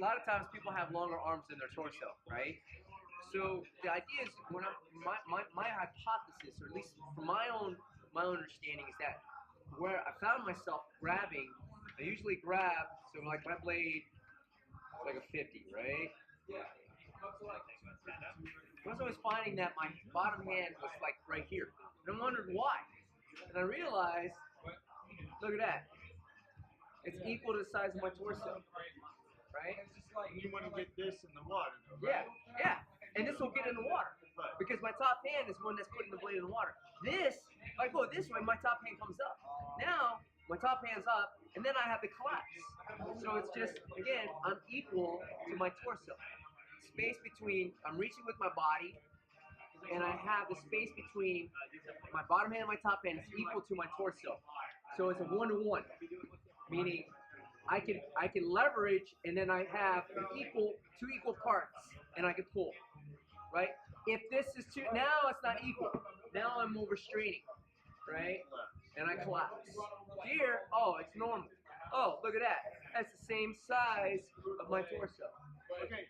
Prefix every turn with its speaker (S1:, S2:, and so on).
S1: lot of times people have longer arms than their torso, right? So the idea is when my hypothesis, or at least from my own understanding, is that where I found myself grabbing, I usually grab, so like my blade is like a 50, right? Yeah. I was always finding that my bottom hand was like right here. And I wondered why. And I realized, look at that. It's equal to the size of my torso. Right?
S2: It's just like you want to get this in the water, though,
S1: Yeah,
S2: right?
S1: yeah. And this will get in the water.
S2: Right.
S1: Because my top hand is one that's putting the blade in the water. This, if I go this way, my top hand comes up. Now, my top hand's up, and then I have the collapse. So it's just, again, I'm equal to my torso. Space between, I'm reaching with my body, and I have the space between my bottom hand and my top hand is equal to my torso. So it's a 1-to-1, meaning I can leverage, and then I have two equal parts, and I can pull, right? If this is two, now it's not equal. Now I'm overstraining, right? And I collapse. Here, oh, it's normal. Oh, look at that. That's the same size of my torso.
S2: Okay.